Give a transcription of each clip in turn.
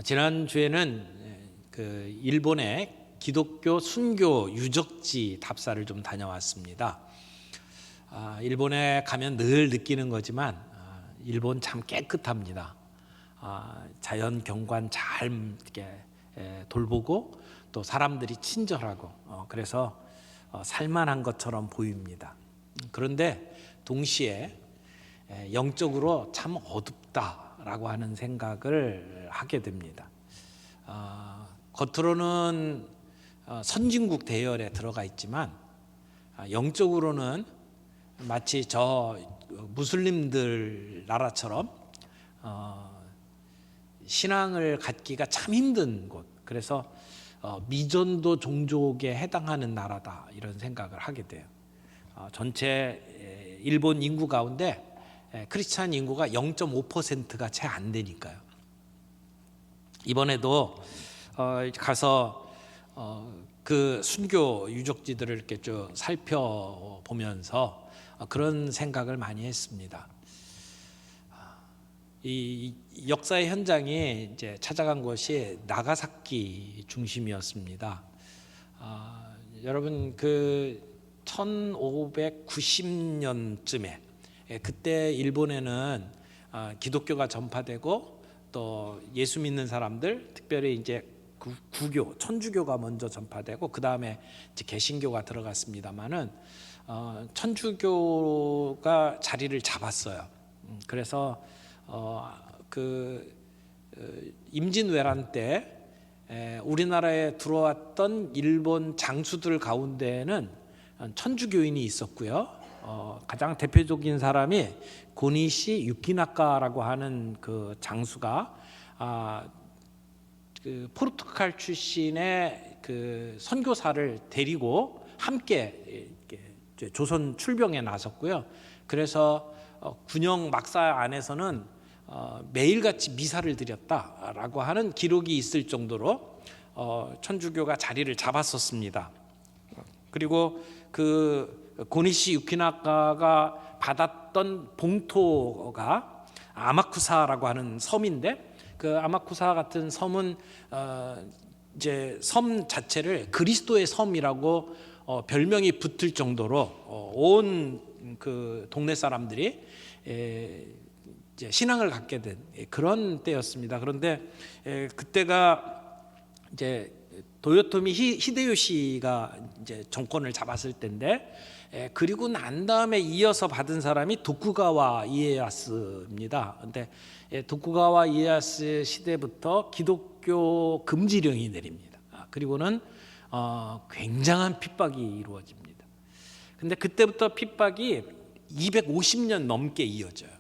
지난주에는 그 일본의 기독교 순교 유적지 답사를 좀 다녀왔습니다. 일본에 가면 늘 느끼는 거지만 일본 참 깨끗합니다. 자연 경관 잘 이렇게 돌보고 또 사람들이 친절하고 그래서 살만한 것처럼 보입니다. 그런데 동시에 영적으로 참 어둡다라고 하는 생각을 하게 됩니다. 겉으로는 선진국 대열에 들어가 있지만 영적으로는 마치 저 무슬림들 나라처럼 신앙을 갖기가 참 힘든 곳, 그래서 미전도 종족에 해당하는 나라다 이런 생각을 하게 돼요. 전체 일본 인구 가운데 크리스찬 인구가 0.5%가 채 안 되니까요. 이번에도 가서 그 순교 유적지들을 이렇게 쭉 살펴보면서 그런 생각을 많이 했습니다. 이 역사의 현장이 이제 찾아간 곳이 나가사키 중심이었습니다. 여러분 그 1590년쯤에 그때 일본에는 기독교가 전파되고 또 예수 믿는 사람들, 특별히 이제 구교, 천주교가 먼저 전파되고 그 다음에 이제 개신교가 들어갔습니다만은 천주교가 자리를 잡았어요. 그래서 임진왜란 때 우리나라에 들어왔던 일본 장수들 가운데에는 천주교인이 있었고요. 가장 대표적인 사람이 고니시 유키나카라고 하는 그 장수가 그 포르투갈 출신의 그 선교사를 데리고 함께 조선 출병에 나섰고요. 그래서 군영 막사 안에서는 매일같이 미사를 드렸다라고 하는 기록이 있을 정도로 천주교가 자리를 잡았었습니다. 그리고 그 고니시 유키나카가 받았던 봉토가 아마쿠사라고 하는 섬인데, 그 아마쿠사 같은 섬은 이제 섬 자체를 그리스도의 섬이라고 별명이 붙을 정도로 온 그 동네 사람들이 이제 신앙을 갖게 된 그런 때였습니다. 그런데 그때가 이제 도요토미 히데요시가 이제 정권을 잡았을 때인데, 그리고 난 다음에 이어서 받은 사람이 도쿠가와 이에야스입니다. 근데 도쿠가와 이에야스 시대부터 기독교 금지령이 내립니다. 그리고는 굉장한 핍박이 이루어집니다. 근데 그때부터 핍박이 250년 넘게 이어져요.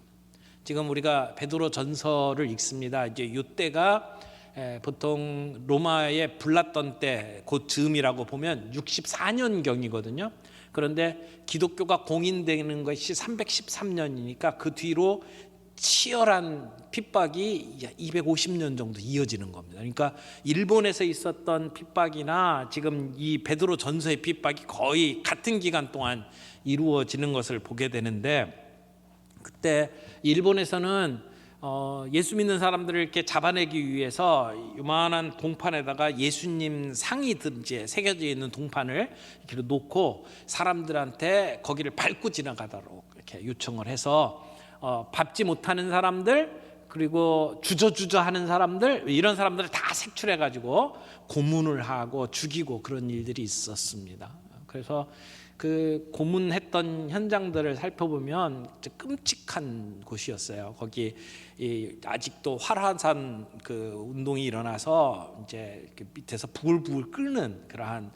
지금 우리가 베드로 전서를 읽습니다. 이제 이때가 보통 로마에 불났던 때 그 즈음이라고 보면 64년경이거든요. 그런데 기독교가 공인되는 것이 313년이니까 그 뒤로 치열한 핍박이 250년 정도 이어지는 겁니다. 그러니까 일본에서 있었던 핍박이나 지금 이 베드로 전서의 핍박이 거의 같은 기간 동안 이루어지는 것을 보게 되는데, 그때 일본에서는 예수 믿는 사람들을 이렇게 잡아내기 위해서 요만한 동판에다가 예수님 상이 이제 새겨져 있는 동판을 이렇게 놓고 사람들한테 거기를 밟고 지나가도록 이렇게 요청을 해서 밟지 못하는 사람들, 그리고 주저주저 하는 사람들, 이런 사람들을 다 색출해 가지고 고문을 하고 죽이고 그런 일들이 있었습니다. 그래서 그 고문했던 현장들을 살펴보면 끔찍한 곳이었어요. 거기 아직도 활화산 그 운동이 일어나서 이제 밑에서 부글부글 끓는 그러한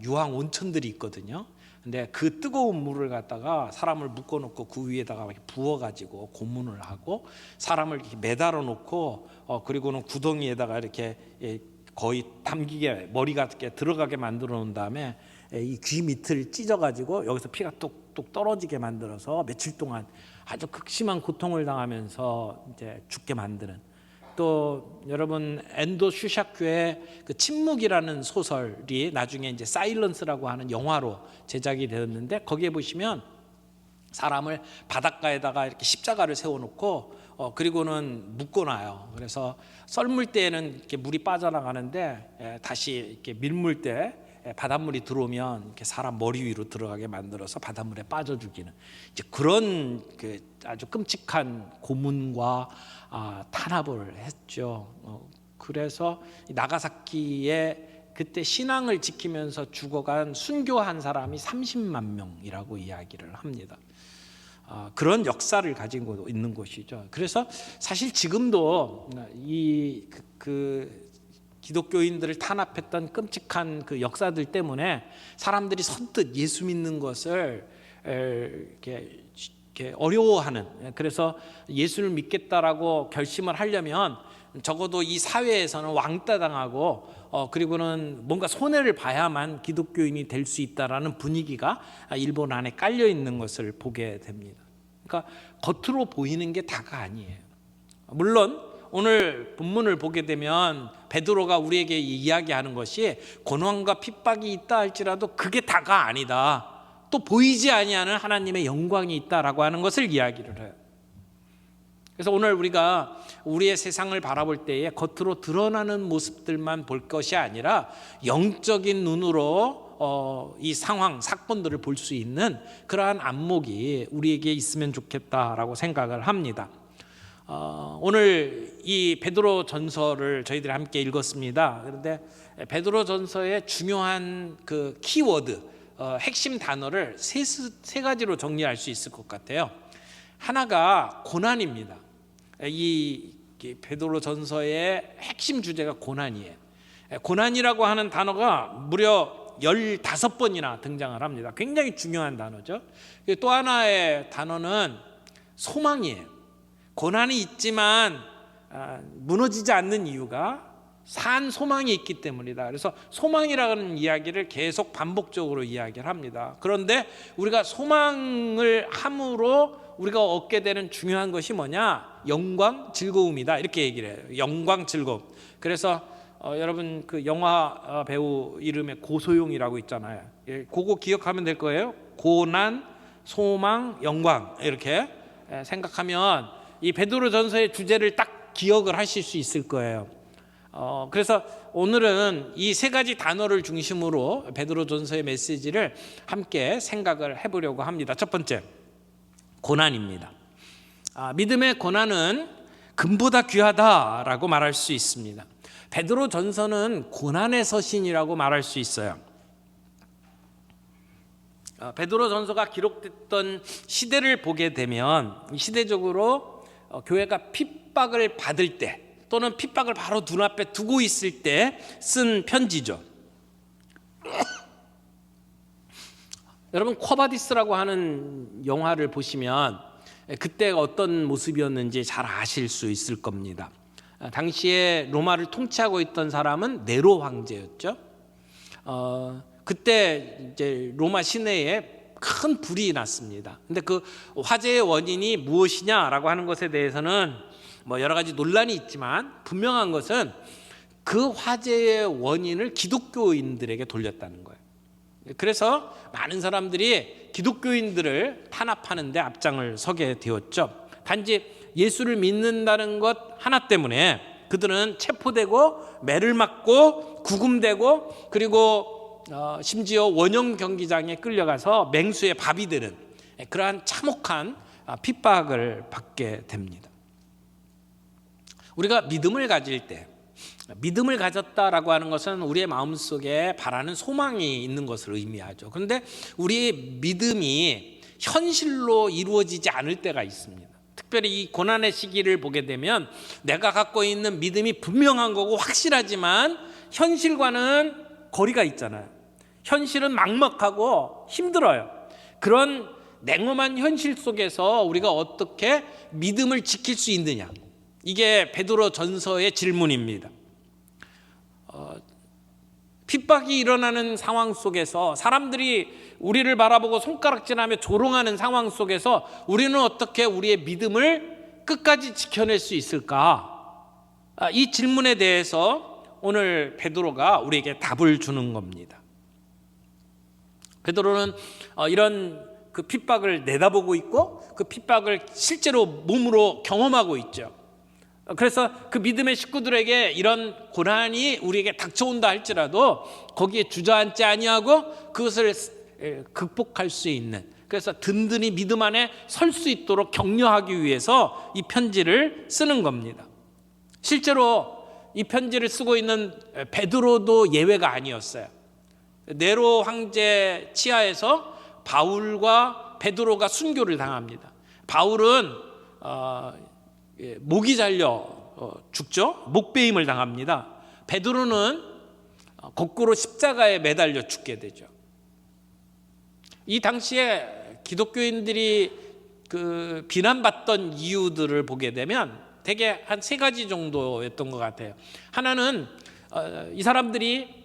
유황 온천들이 있거든요. 근데 그 뜨거운 물을 갖다가 사람을 묶어놓고 그 위에다가 부어가지고 고문을 하고 사람을 이렇게 매달아 놓고 그리고는 구덩이에다가 이렇게 거의 담기게 머리가 이렇게 들어가게 만들어 놓은 다음에 이 귀 밑을 찢어가지고 여기서 피가 뚝뚝 떨어지게 만들어서 며칠 동안 아주 극심한 고통을 당하면서 이제 죽게 만드는. 또 여러분 엔도 슈샤쿠의 그 침묵이라는 소설이 나중에 이제 사일런스라고 하는 영화로 제작이 되었는데, 거기에 보시면 사람을 바닷가에다가 이렇게 십자가를 세워놓고 그리고는 묶어놔요. 그래서 썰물 때에는 이렇게 물이 빠져나가는데 다시 이렇게 밀물 때 바닷물이 들어오면 이렇게 사람 머리 위로 들어가게 만들어서 바닷물에 빠져 죽이는 이제 그런 그 아주 끔찍한 고문과 탄압을 했죠. 그래서 나가사키에 그때 신앙을 지키면서 죽어간 순교한 사람이 30만 명이라고 이야기를 합니다. 그런 역사를 가지고 있는 곳이죠. 그래서 사실 지금도 이 기독교인들을 탄압했던 끔찍한 그 역사들 때문에 사람들이 선뜻 예수 믿는 것을 이렇게 어려워하는, 그래서 예수를 믿겠다라고 결심을 하려면 적어도 이 사회에서는 왕따 당하고 그리고는 뭔가 손해를 봐야만 기독교인이 될 수 있다라는 분위기가 일본 안에 깔려 있는 것을 보게 됩니다. 그러니까 겉으로 보이는 게 다가 아니에요. 물론 오늘 본문을 보게 되면 베드로가 우리에게 이야기하는 것이 고난과 핍박이 있다 할지라도 그게 다가 아니다. 또 보이지 아니하는 하나님의 영광이 있다라고 하는 것을 이야기를 해요. 그래서 오늘 우리가 우리의 세상을 바라볼 때에 겉으로 드러나는 모습들만 볼 것이 아니라 영적인 눈으로 이 상황, 사건들을 볼 수 있는 그러한 안목이 우리에게 있으면 좋겠다라고 생각을 합니다. 오늘 이 베드로 전서를 저희들이 함께 읽었습니다. 그런데 베드로 전서의 중요한 그 키워드, 핵심 단어를 세 가지로 정리할 수 있을 것 같아요. 하나가 고난입니다. 이 베드로 전서의 핵심 주제가 고난이에요. 고난이라고 하는 단어가 무려 15번이나 등장을 합니다. 굉장히 중요한 단어죠. 또 하나의 단어는 소망이에요. 고난이 있지만 무너지지 않는 이유가 산 소망이 있기 때문이다. 그래서 소망이라는 이야기를 계속 반복적으로 이야기를 합니다. 그런데 우리가 소망을 함으로 우리가 얻게 되는 중요한 것이 뭐냐? 영광, 즐거움이다. 이렇게 얘기를 해요. 영광, 즐거움. 그래서 여러분 그 영화 배우 이름에 고소용이라고 있잖아요. 그거 기억하면 될 거예요. 고난, 소망, 영광 이렇게 생각하면 이 베드로 전서의 주제를 딱 기억을 하실 수 있을 거예요. 그래서 오늘은 이 세 가지 단어를 중심으로 베드로 전서의 메시지를 함께 생각을 해보려고 합니다. 첫 번째, 고난입니다. 믿음의 고난은 금보다 귀하다라고 말할 수 있습니다. 베드로 전서는 고난의 서신이라고 말할 수 있어요. 베드로 전서가 기록됐던 시대를 보게 되면 시대적으로 교회가 핍박을 받을 때 또는 핍박을 바로 눈앞에 두고 있을 때 쓴 편지죠. 여러분 쿼바디스라고 하는 영화를 보시면 그때가 어떤 모습이었는지 잘 아실 수 있을 겁니다. 당시에 로마를 통치하고 있던 사람은 네로 황제였죠. 그때 이제 로마 시내에 큰 불이 났습니다. 근데 그 화재의 원인이 무엇이냐라고 하는 것에 대해서는 뭐 여러 가지 논란이 있지만 분명한 것은 그 화재의 원인을 기독교인들에게 돌렸다는 거예요. 그래서 많은 사람들이 기독교인들을 탄압하는 데 앞장을 서게 되었죠. 단지 예수를 믿는다는 것 하나 때문에 그들은 체포되고 매를 맞고 구금되고 그리고 심지어 원형 경기장에 끌려가서 맹수의 밥이 되는 그러한 참혹한 핍박을 받게 됩니다. 우리가 믿음을 가질 때, 믿음을 가졌다라고 하는 것은 우리의 마음속에 바라는 소망이 있는 것을 의미하죠. 그런데 우리의 믿음이 현실로 이루어지지 않을 때가 있습니다. 특별히 이 고난의 시기를 보게 되면 내가 갖고 있는 믿음이 분명한 거고 확실하지만 현실과는 거리가 있잖아요. 현실은 막막하고 힘들어요. 그런 냉엄한 현실 속에서 우리가 어떻게 믿음을 지킬 수 있느냐, 이게 베드로 전서의 질문입니다. 핍박이 일어나는 상황 속에서 사람들이 우리를 바라보고 손가락질하며 조롱하는 상황 속에서 우리는 어떻게 우리의 믿음을 끝까지 지켜낼 수 있을까? 이 질문에 대해서 오늘 베드로가 우리에게 답을 주는 겁니다. 베드로는 이런 그 핍박을 내다보고 있고 그 핍박을 실제로 몸으로 경험하고 있죠. 그래서 그 믿음의 식구들에게 이런 고난이 우리에게 닥쳐온다 할지라도 거기에 주저앉지 아니하고 그것을 극복할 수 있는, 그래서 든든히 믿음 안에 설 수 있도록 격려하기 위해서 이 편지를 쓰는 겁니다. 실제로 이 편지를 쓰고 있는 베드로도 예외가 아니었어요. 네로 황제 치하에서 바울과 베드로가 순교를 당합니다. 바울은 목이 잘려 죽죠. 목베임을 당합니다. 베드로는 거꾸로 십자가에 매달려 죽게 되죠. 이 당시에 기독교인들이 그 비난받던 이유들을 보게 되면 대개 한 세 가지 정도였던 것 같아요. 하나는 이 사람들이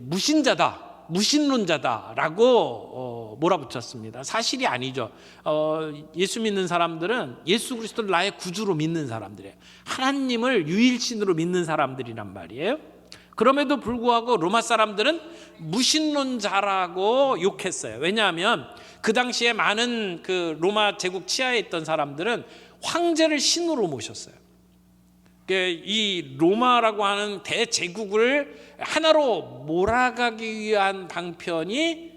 무신자다, 무신론자다라고 몰아붙였습니다. 사실이 아니죠. 예수 믿는 사람들은 예수 그리스도를 나의 구주로 믿는 사람들이에요. 하나님을 유일신으로 믿는 사람들이란 말이에요. 그럼에도 불구하고 로마 사람들은 무신론자라고 욕했어요. 왜냐하면 그 당시에 많은 그 로마 제국 치하에 있던 사람들은 황제를 신으로 모셨어요. 이 로마라고 하는 대제국을 하나로 몰아가기 위한 방편이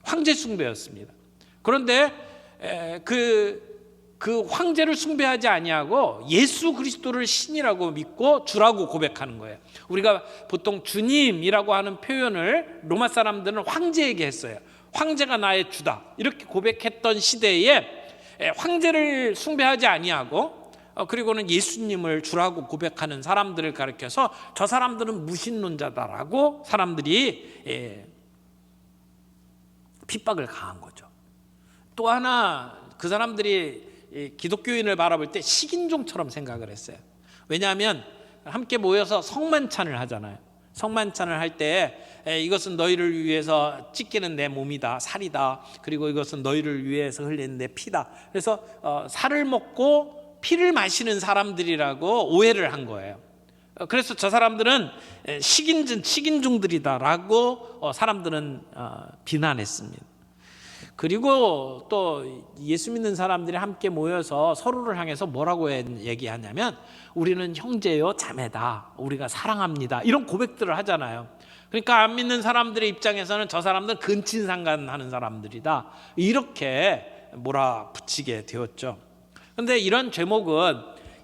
황제 숭배였습니다. 그런데 그 황제를 숭배하지 아니하고 예수 그리스도를 신이라고 믿고 주라고 고백하는 거예요. 우리가 보통 주님이라고 하는 표현을 로마 사람들은 황제에게 했어요. 황제가 나의 주다 이렇게 고백했던 시대에 황제를 숭배하지 아니하고 그리고는 예수님을 주라고 고백하는 사람들을 가리켜서 저 사람들은 무신론자다라고 사람들이 핍박을 가한 거죠. 또 하나 그 사람들이 기독교인을 바라볼 때 식인종처럼 생각을 했어요. 왜냐하면 함께 모여서 성만찬을 하잖아요. 성만찬을 할 때 이것은 너희를 위해서 찢기는 내 몸이다, 살이다. 그리고 이것은 너희를 위해서 흘리는 내 피다. 그래서 살을 먹고 피를 마시는 사람들이라고 오해를 한 거예요. 그래서 저 사람들은 식인종들이다라고 사람들은 비난했습니다. 그리고 또 예수 믿는 사람들이 함께 모여서 서로를 향해서 뭐라고 얘기하냐면 우리는 형제요 자매다, 우리가 사랑합니다, 이런 고백들을 하잖아요. 그러니까 안 믿는 사람들의 입장에서는 저 사람들은 근친상간하는 사람들이다 이렇게 몰아붙이게 되었죠. 그런데 이런 제목은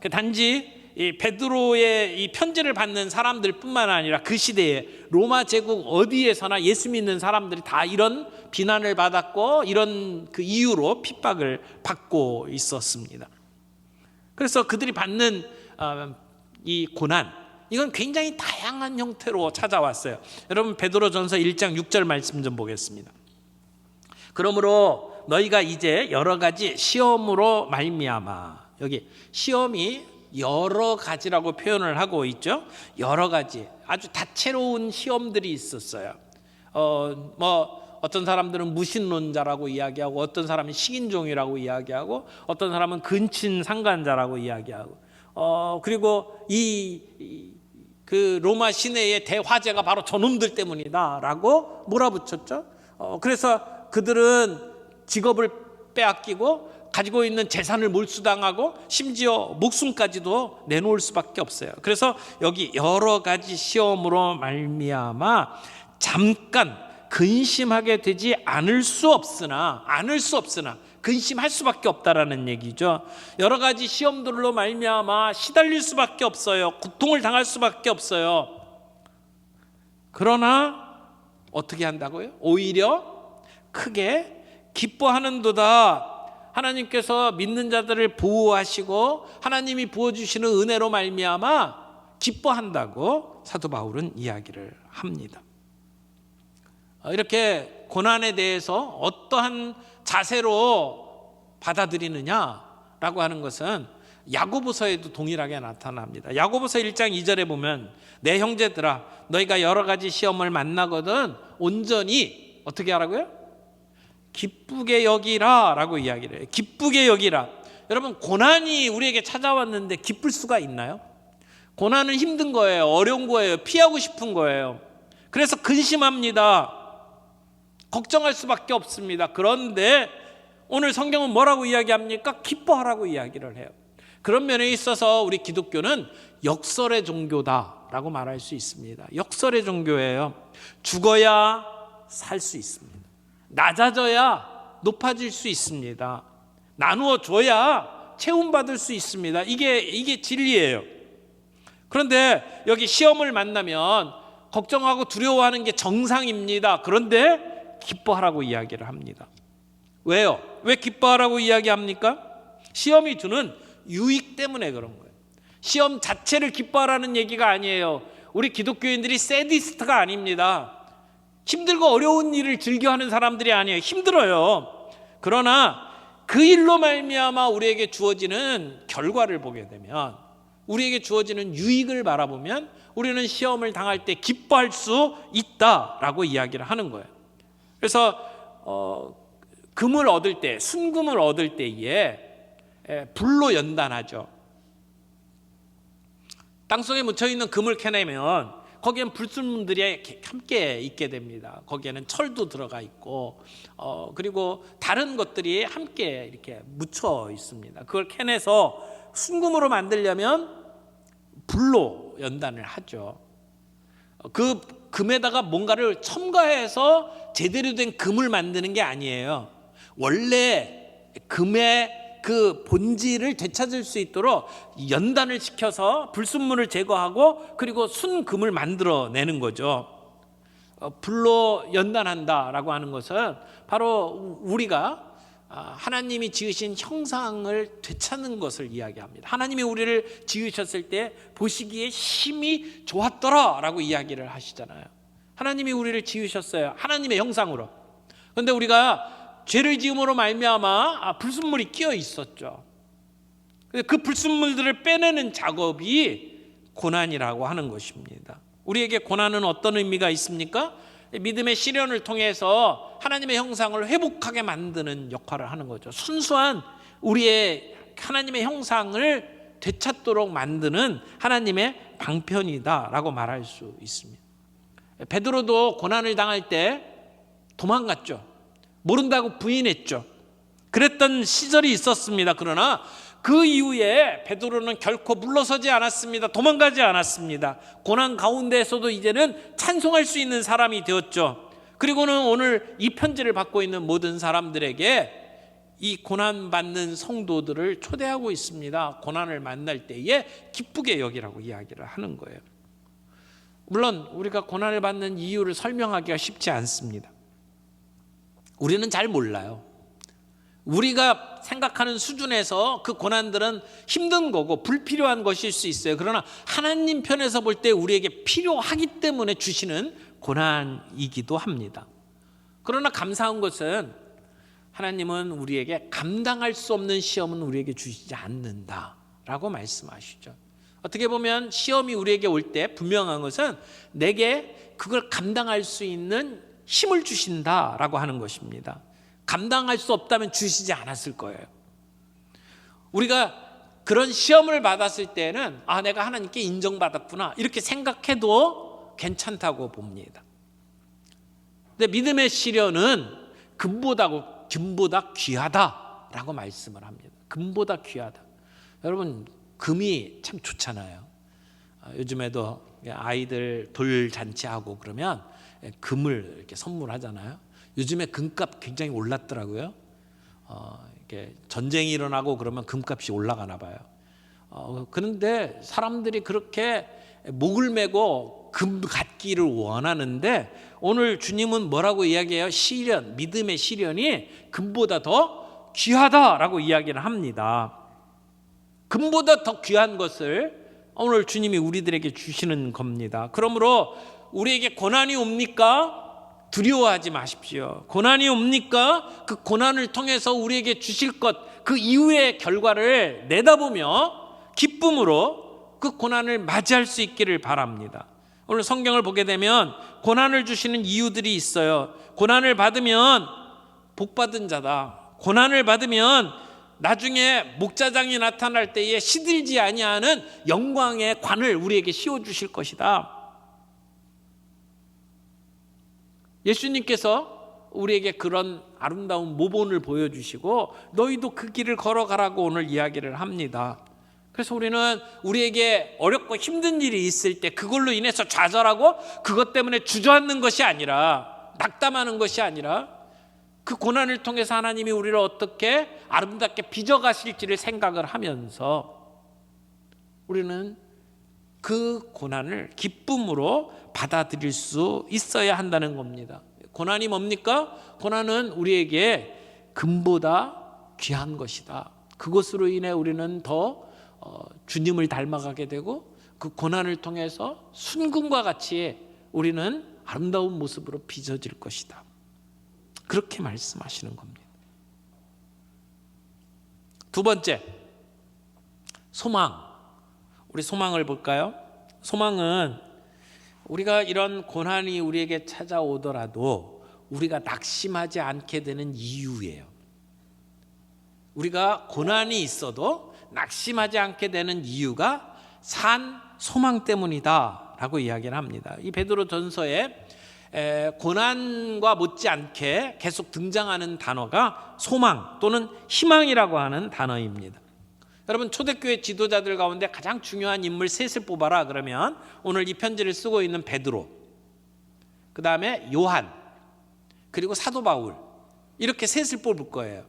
단지 이 베드로의 이 편지를 받는 사람들뿐만 아니라 그 시대에 로마 제국 어디에서나 예수 믿는 사람들이 다 이런 비난을 받았고 이런 그 이유로 핍박을 받고 있었습니다. 그래서 그들이 받는 이 고난, 이건 굉장히 다양한 형태로 찾아왔어요. 여러분 베드로전서 1장 6절 말씀 좀 보겠습니다. 그러므로 너희가 이제 여러 가지 시험으로 말미암아, 여기 시험이 여러 가지라고 표현을 하고 있죠. 여러 가지 아주 다채로운 시험들이 있었어요. 어떤 사람들은 무신론자라고 이야기하고, 어떤 사람은 식인종이라고 이야기하고, 어떤 사람은 근친상간자라고 이야기하고, 그리고 그 로마 시내의 대화제가 바로 저놈들 때문이다라고 몰아붙였죠. 그래서 그들은 직업을 빼앗기고 가지고 있는 재산을 몰수당하고 심지어 목숨까지도 내놓을 수밖에 없어요. 그래서 여기 여러 가지 시험으로 말미암아 잠깐 근심하게 되지 않을 수 없으나 근심할 수밖에 없다라는 얘기죠. 여러 가지 시험들로 말미암아 시달릴 수밖에 없어요. 고통을 당할 수밖에 없어요. 그러나 어떻게 한다고요? 오히려 크게 기뻐하는도다. 하나님께서 믿는 자들을 보호하시고 하나님이 부어주시는 은혜로 말미암아 기뻐한다고 사도 바울은 이야기를 합니다. 이렇게 고난에 대해서 어떠한 자세로 받아들이느냐라고 하는 것은 야고보서에도 동일하게 나타납니다. 야고보서 1장 2절에 보면 내 형제들아 너희가 여러 가지 시험을 만나거든 온전히 어떻게 하라고요? 기쁘게 여기라 라고 이야기를 해요. 기쁘게 여기라. 여러분 고난이 우리에게 찾아왔는데 기쁠 수가 있나요? 고난은 힘든 거예요. 어려운 거예요. 피하고 싶은 거예요. 그래서 근심합니다. 걱정할 수밖에 없습니다. 그런데 오늘 성경은 뭐라고 이야기합니까? 기뻐하라고 이야기를 해요. 그런 면에 있어서 우리 기독교는 역설의 종교다라고 말할 수 있습니다. 역설의 종교예요. 죽어야 살 수 있습니다. 낮아져야 높아질 수 있습니다. 나누어 줘야 채움받을 수 있습니다. 이게 진리예요. 그런데 여기 시험을 만나면 걱정하고 두려워하는 게 정상입니다. 그런데 기뻐하라고 이야기를 합니다. 왜요? 왜 기뻐하라고 이야기합니까? 시험이 주는 유익 때문에 그런 거예요. 시험 자체를 기뻐하라는 얘기가 아니에요. 우리 기독교인들이 세디스트가 아닙니다. 힘들고 어려운 일을 즐겨하는 사람들이 아니에요. 힘들어요. 그러나 그 일로 말미암아 우리에게 주어지는 결과를 보게 되면, 우리에게 주어지는 유익을 바라보면 우리는 시험을 당할 때 기뻐할 수 있다라고 이야기를 하는 거예요. 그래서 금을 얻을 때, 순금을 얻을 때에 불로 연단하죠. 땅속에 묻혀있는 금을 캐내면 거기엔 불순물들이 함께 있게 됩니다. 거기에는 철도 들어가 있고 그리고 다른 것들이 함께 이렇게 묻혀 있습니다. 그걸 캐내서 순금으로 만들려면 불로 연단을 하죠. 그 금에다가 뭔가를 첨가해서 제대로 된 금을 만드는 게 아니에요. 원래 금의 그 본질을 되찾을 수 있도록 연단을 시켜서 불순물을 제거하고 그리고 순금을 만들어내는 거죠. 불로 연단한다라고 하는 것은 바로 우리가 하나님이 지으신 형상을 되찾는 것을 이야기합니다. 하나님이 우리를 지으셨을 때 보시기에 힘이 좋았더라라고 이야기를 하시잖아요. 하나님이 우리를 지으셨어요. 하나님의 형상으로. 그런데 우리가 죄를 지음으로 말미암아 불순물이 끼어 있었죠. 그 불순물들을 빼내는 작업이 고난이라고 하는 것입니다. 우리에게 고난은 어떤 의미가 있습니까? 믿음의 시련을 통해서 하나님의 형상을 회복하게 만드는 역할을 하는 거죠. 순수한 우리의 하나님의 형상을 되찾도록 만드는 하나님의 방편이다라고 말할 수 있습니다. 베드로도 고난을 당할 때 도망갔죠. 모른다고 부인했죠. 그랬던 시절이 있었습니다. 그러나 그 이후에 베드로는 결코 물러서지 않았습니다. 도망가지 않았습니다. 고난 가운데에서도 이제는 찬송할 수 있는 사람이 되었죠. 그리고는 오늘 이 편지를 받고 있는 모든 사람들에게 이 고난받는 성도들을 초대하고 있습니다. 고난을 만날 때에 기쁘게 여기라고 이야기를 하는 거예요. 물론 우리가 고난을 받는 이유를 설명하기가 쉽지 않습니다. 우리는 잘 몰라요. 우리가 생각하는 수준에서 그 고난들은 힘든 거고 불필요한 것일 수 있어요. 그러나 하나님 편에서 볼 때 우리에게 필요하기 때문에 주시는 고난이기도 합니다. 그러나 감사한 것은 하나님은 우리에게 감당할 수 없는 시험은 우리에게 주시지 않는다라고 말씀하시죠. 어떻게 보면 시험이 우리에게 올 때 분명한 것은 내게 그걸 감당할 수 있는 힘을 주신다라고 하는 것입니다. 감당할 수 없다면 주시지 않았을 거예요. 우리가 그런 시험을 받았을 때는 내가 하나님께 인정받았구나 이렇게 생각해도 괜찮다고 봅니다. 근데 믿음의 시련은 금보다 귀하다라고 말씀을 합니다. 금보다 귀하다. 여러분 금이 참 좋잖아요. 요즘에도 아이들 돌잔치하고 그러면 금을 이렇게 선물하잖아요. 요즘에 금값 굉장히 올랐더라고요. 이렇게 전쟁이 일어나고 그러면 금값이 올라가나 봐요. 그런데 사람들이 그렇게 목을 메고 금 갖기를 원하는데 오늘 주님은 뭐라고 이야기해요? 시련, 믿음의 시련이 금보다 더 귀하다라고 이야기를 합니다. 금보다 더 귀한 것을 오늘 주님이 우리들에게 주시는 겁니다. 그러므로 우리에게 고난이 옵니까? 두려워하지 마십시오. 고난이 옵니까? 그 고난을 통해서 우리에게 주실 것, 그 이후의 결과를 내다보며 기쁨으로 그 고난을 맞이할 수 있기를 바랍니다. 오늘 성경을 보게 되면 고난을 주시는 이유들이 있어요. 고난을 받으면 복받은 자다. 고난을 받으면 나중에 목자장이 나타날 때에 시들지 아니하는 영광의 관을 우리에게 씌워주실 것이다. 예수님께서 우리에게 그런 아름다운 모본을 보여주시고 너희도 그 길을 걸어가라고 오늘 이야기를 합니다. 그래서 우리는 우리에게 어렵고 힘든 일이 있을 때 그걸로 인해서 좌절하고 그것 때문에 주저앉는 것이 아니라, 낙담하는 것이 아니라, 그 고난을 통해서 하나님이 우리를 어떻게 아름답게 빚어가실지를 생각을 하면서 우리는 그 고난을 기쁨으로 받아들일 수 있어야 한다는 겁니다. 고난이 뭡니까? 고난은 우리에게 금보다 귀한 것이다. 그것으로 인해 우리는 더 주님을 닮아가게 되고 그 고난을 통해서 순금과 같이 우리는 아름다운 모습으로 빚어질 것이다. 그렇게 말씀하시는 겁니다. 두 번째, 소망. 우리 소망을 볼까요? 소망은 우리가 이런 고난이 우리에게 찾아오더라도 우리가 낙심하지 않게 되는 이유예요. 우리가 고난이 있어도 낙심하지 않게 되는 이유가 산 소망 때문이다 라고 이야기를 합니다. 이 베드로전서에 고난과 못지않게 계속 등장하는 단어가 소망 또는 희망이라고 하는 단어입니다. 여러분, 초대교회 지도자들 가운데 가장 중요한 인물 셋을 뽑아라 그러면 오늘 이 편지를 쓰고 있는 베드로, 그 다음에 요한, 그리고 사도 바울, 이렇게 셋을 뽑을 거예요.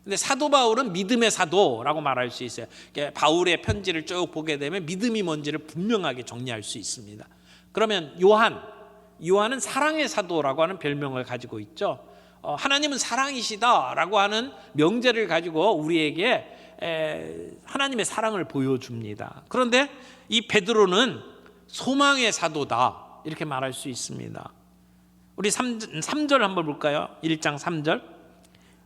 근데 사도 바울은 믿음의 사도라고 말할 수 있어요. 바울의 편지를 쭉 보게 되면 믿음이 뭔지를 분명하게 정리할 수 있습니다. 그러면 요한은 사랑의 사도라고 하는 별명을 가지고 있죠. 하나님은 사랑이시다라고 하는 명제를 가지고 우리에게 하나님의 사랑을 보여줍니다. 그런데 이 베드로는 소망의 사도다 이렇게 말할 수 있습니다. 우리 3절 한번 볼까요? 1장 3절.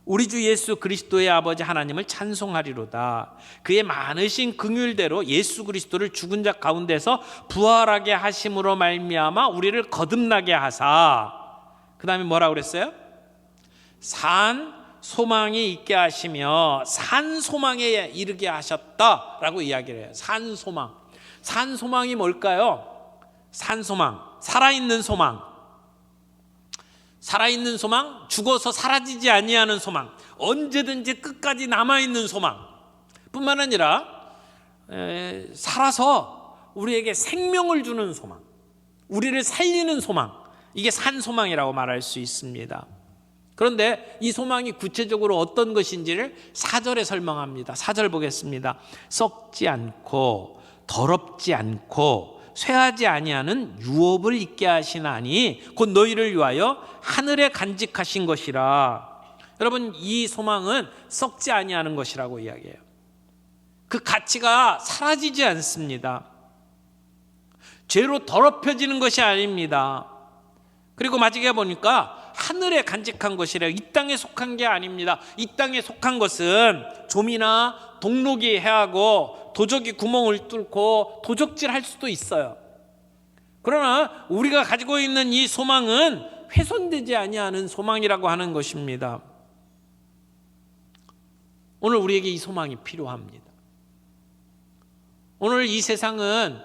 우리 주 예수 그리스도의 아버지 하나님을 찬송하리로다. 그의 많으신 긍휼대로 예수 그리스도를 죽은 자 가운데서 부활하게 하심으로 말미암아 우리를 거듭나게 하사. 그 다음에 뭐라고 그랬어요? 산 소망이 있게 하시며 산 소망에 이르게 하셨다라고 이야기를 해요. 산 소망. 산 소망이 뭘까요? 산 소망, 살아있는 소망. 살아있는 소망, 죽어서 사라지지 아니하는 소망, 언제든지 끝까지 남아있는 소망 뿐만 아니라 살아서 우리에게 생명을 주는 소망, 우리를 살리는 소망, 이게 산 소망이라고 말할 수 있습니다. 그런데 이 소망이 구체적으로 어떤 것인지를 4절에 설명합니다. 4절 보겠습니다. 썩지 않고 더럽지 않고 쇠하지 아니하는 유업을 있게 하시나니 곧 너희를 위하여 하늘에 간직하신 것이라. 여러분, 이 소망은 썩지 아니하는 것이라고 이야기해요. 그 가치가 사라지지 않습니다. 죄로 더럽혀지는 것이 아닙니다. 그리고 마지막에 보니까 하늘에 간직한 것이라. 이 땅에 속한 게 아닙니다. 이 땅에 속한 것은 좀이나 동록이 해하고 도적이 구멍을 뚫고 도적질할 수도 있어요. 그러나 우리가 가지고 있는 이 소망은 훼손되지 아니하는 소망이라고 하는 것입니다. 오늘 우리에게 이 소망이 필요합니다. 오늘 이 세상은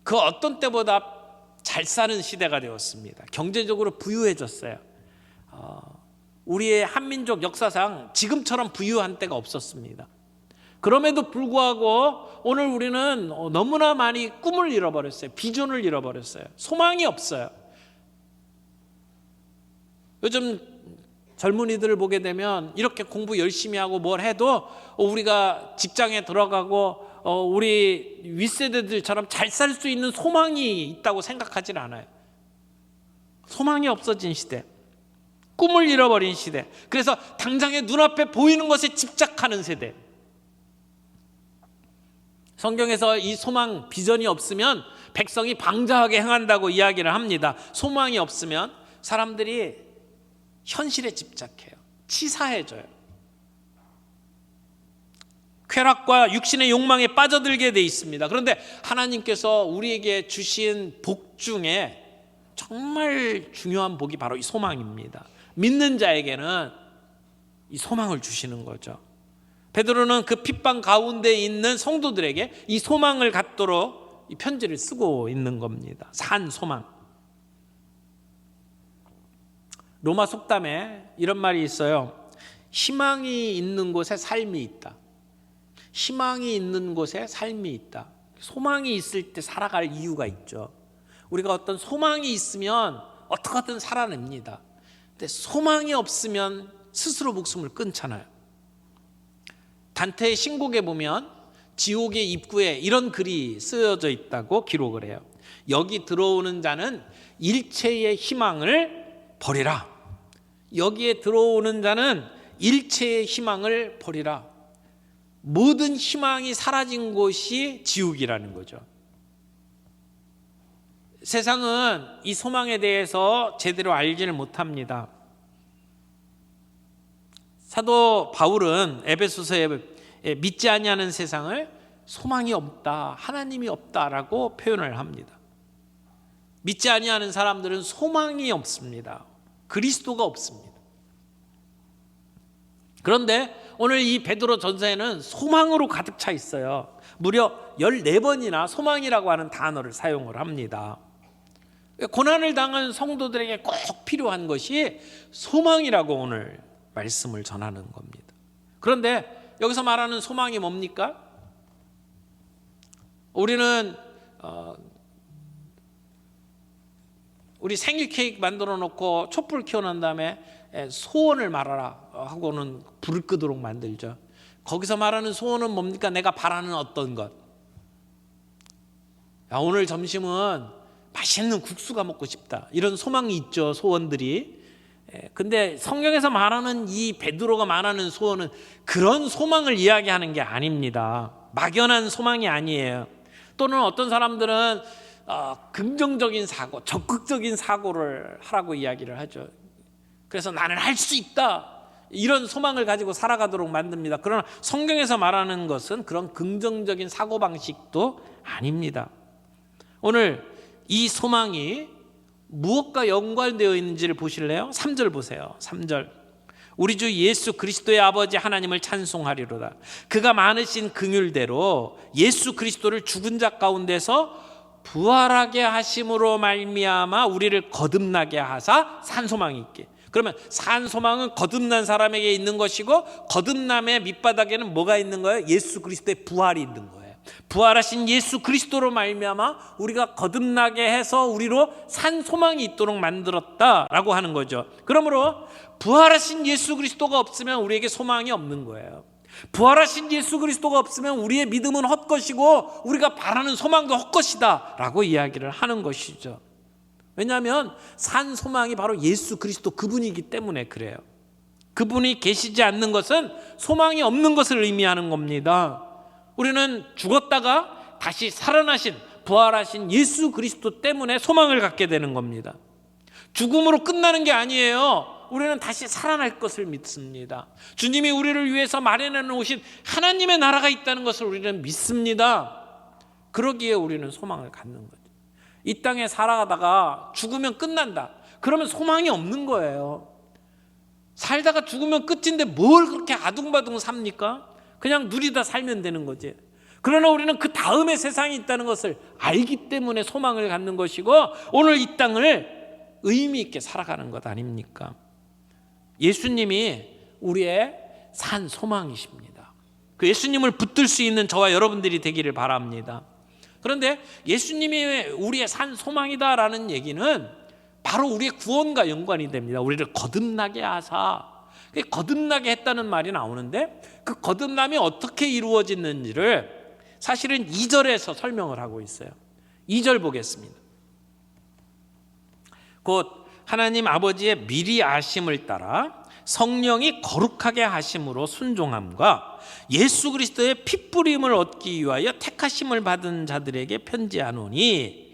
그 어떤 때보다 잘 사는 시대가 되었습니다. 경제적으로 부유해졌어요. 우리의 한민족 역사상 지금처럼 부유한 때가 없었습니다. 그럼에도 불구하고 오늘 우리는 너무나 많이 꿈을 잃어버렸어요. 비전을 잃어버렸어요. 소망이 없어요. 요즘 젊은이들을 보게 되면 이렇게 공부 열심히 하고 뭘 해도 우리가 직장에 들어가고 우리 윗세대들처럼 잘 살 수 있는 소망이 있다고 생각하진 않아요. 소망이 없어진 시대, 꿈을 잃어버린 시대, 그래서 당장에 눈앞에 보이는 것에 집착하는 세대. 성경에서 이 소망, 비전이 없으면 백성이 방자하게 행한다고 이야기를 합니다. 소망이 없으면 사람들이 현실에 집착해요. 치사해져요. 쾌락과 육신의 욕망에 빠져들게 돼 있습니다. 그런데 하나님께서 우리에게 주신 복 중에 정말 중요한 복이 바로 이 소망입니다. 믿는 자에게는 이 소망을 주시는 거죠. 베드로는 그 핍박 가운데 있는 성도들에게 이 소망을 갖도록 이 편지를 쓰고 있는 겁니다. 산 소망. 로마 속담에 이런 말이 있어요. 희망이 있는 곳에 삶이 있다. 희망이 있는 곳에 삶이 있다. 소망이 있을 때 살아갈 이유가 있죠. 우리가 어떤 소망이 있으면 어떻게든 살아냅니다. 근데 소망이 없으면 스스로 목숨을 끊잖아요. 단테의 신곡에 보면 지옥의 입구에 이런 글이 쓰여져 있다고 기록을 해요. 여기 들어오는 자는 일체의 희망을 버리라. 여기에 들어오는 자는 일체의 희망을 버리라. 모든 희망이 사라진 곳이 지옥이라는 거죠. 세상은 이 소망에 대해서 제대로 알지를 못합니다. 사도 바울은 에베소서에 믿지 아니하는 세상을 소망이 없다, 하나님이 없다라고 표현을 합니다. 믿지 아니하는 사람들은 소망이 없습니다. 그리스도가 없습니다. 그런데 오늘 이 베드로 전서에는 소망으로 가득 차 있어요. 무려 14번이나 소망이라고 하는 단어를 사용을 합니다. 고난을 당한 성도들에게 꼭 필요한 것이 소망이라고 오늘 말씀을 전하는 겁니다. 그런데 여기서 말하는 소망이 뭡니까? 우리는 우리 생일 케이크 만들어 놓고 촛불 켜놓은 다음에 소원을 말하라 하고는 불을 끄도록 만들죠. 거기서 말하는 소원은 뭡니까? 내가 바라는 어떤 것. 야, 오늘 점심은 맛있는 국수가 먹고 싶다. 이런 소망이 있죠, 소원들이. 근데 성경에서 말하는 이 베드로가 말하는 소원은 그런 소망을 이야기하는 게 아닙니다. 막연한 소망이 아니에요. 또는 어떤 사람들은 긍정적인 사고, 적극적인 사고를 하라고 이야기를 하죠. 그래서 나는 할 수 있다, 이런 소망을 가지고 살아가도록 만듭니다. 그러나 성경에서 말하는 것은 그런 긍정적인 사고방식도 아닙니다. 오늘 이 소망이 무엇과 연관되어 있는지를 보실래요? 3절 보세요. 3절. 우리 주 예수 그리스도의 아버지 하나님을 찬송하리로다. 그가 많으신 긍휼대로 예수 그리스도를 죽은 자 가운데서 부활하게 하심으로 말미암아 우리를 거듭나게 하사 산 소망이 있게. 그러면 산 소망은 거듭난 사람에게 있는 것이고, 거듭남의 밑바닥에는 뭐가 있는 거예요? 예수 그리스도의 부활이 있는 거예요. 부활하신 예수 그리스도로 말미암아 우리가 거듭나게 해서 우리로 산 소망이 있도록 만들었다라고 하는 거죠. 그러므로 부활하신 예수 그리스도가 없으면 우리에게 소망이 없는 거예요. 부활하신 예수 그리스도가 없으면 우리의 믿음은 헛것이고 우리가 바라는 소망도 헛것이다 라고 이야기를 하는 것이죠. 왜냐하면 산 소망이 바로 예수 그리스도 그분이기 때문에 그래요. 그분이 계시지 않는 것은 소망이 없는 것을 의미하는 겁니다. 우리는 죽었다가 다시 살아나신, 부활하신 예수 그리스도 때문에 소망을 갖게 되는 겁니다. 죽음으로 끝나는 게 아니에요. 우리는 다시 살아날 것을 믿습니다. 주님이 우리를 위해서 마련해 놓으신 하나님의 나라가 있다는 것을 우리는 믿습니다. 그러기에 우리는 소망을 갖는 거죠. 이 땅에 살아가다가 죽으면 끝난다, 그러면 소망이 없는 거예요. 살다가 죽으면 끝인데 뭘 그렇게 아둥바둥 삽니까? 그냥 누리다 살면 되는 거지. 그러나 우리는 그 다음에 세상이 있다는 것을 알기 때문에 소망을 갖는 것이고, 오늘 이 땅을 의미 있게 살아가는 것 아닙니까? 예수님이 우리의 산 소망이십니다. 그 예수님을 붙들 수 있는 저와 여러분들이 되기를 바랍니다. 그런데 예수님이 우리의 산 소망이다라는 얘기는 바로 우리의 구원과 연관이 됩니다. 우리를 거듭나게 하사, 거듭나게 했다는 말이 나오는데, 그 거듭남이 어떻게 이루어지는지를 사실은 2절에서 설명을 하고 있어요. 2절 보겠습니다. 곧 하나님 아버지의 미리 아심을 따라 성령이 거룩하게 하심으로 순종함과 예수 그리스도의 핏부림을 얻기 위하여 택하심을 받은 자들에게 편지하노니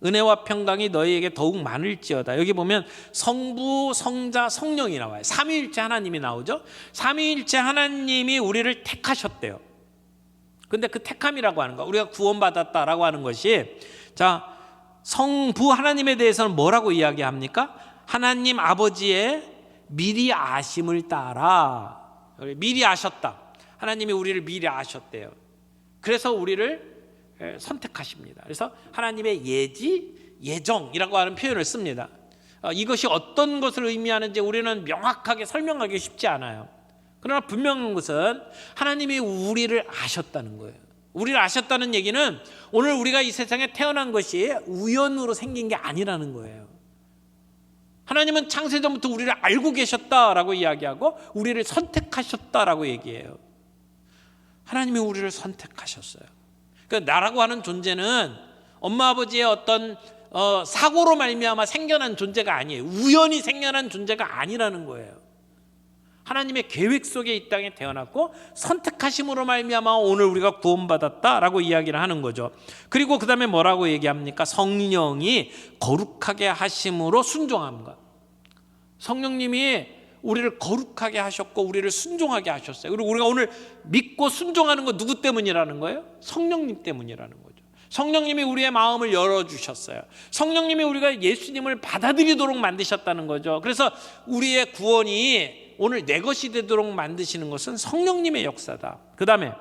은혜와 평강이 너희에게 더욱 많을지어다. 여기 보면 성부, 성자, 성령이 나와요. 삼위일체 하나님이 나오죠. 삼위일체 하나님이 우리를 택하셨대요. 근데 그 택함이라고 하는 거, 우리가 구원받았다라고 하는 것이, 자, 성부 하나님에 대해서는 뭐라고 이야기합니까? 하나님 아버지의 미리 아심을 따라, 미리 아셨다. 하나님이 우리를 미리 아셨대요. 그래서 우리를 선택하십니다. 그래서 하나님의 예지, 예정이라고 하는 표현을 씁니다. 이것이 어떤 것을 의미하는지 우리는 명확하게 설명하기 쉽지 않아요. 그러나 분명한 것은 하나님이 우리를 아셨다는 거예요. 우리를 아셨다는 얘기는 오늘 우리가 이 세상에 태어난 것이 우연으로 생긴 게 아니라는 거예요. 하나님은 창세전부터 우리를 알고 계셨다라고 이야기하고 우리를 선택하셨다라고 얘기해요. 하나님이 우리를 선택하셨어요. 그러니까 나라고 하는 존재는 엄마 아버지의 어떤 사고로 말미암아 생겨난 존재가 아니에요. 우연히 생겨난 존재가 아니라는 거예요. 하나님의 계획 속에 이 땅에 태어났고 선택하심으로 말미암아 오늘 우리가 구원받았다라고 이야기를 하는 거죠. 그리고 그 다음에 뭐라고 얘기합니까? 성령이 거룩하게 하심으로 순종함과. 성령님이 우리를 거룩하게 하셨고 우리를 순종하게 하셨어요. 그리고 우리가 오늘 믿고 순종하는 거 누구 때문이라는 거예요? 성령님 때문이라는 거죠. 성령님이 우리의 마음을 열어주셨어요. 성령님이 우리가 예수님을 받아들이도록 만드셨다는 거죠. 그래서 우리의 구원이 오늘 내 것이 되도록 만드시는 것은 성령님의 역사다. 그 다음에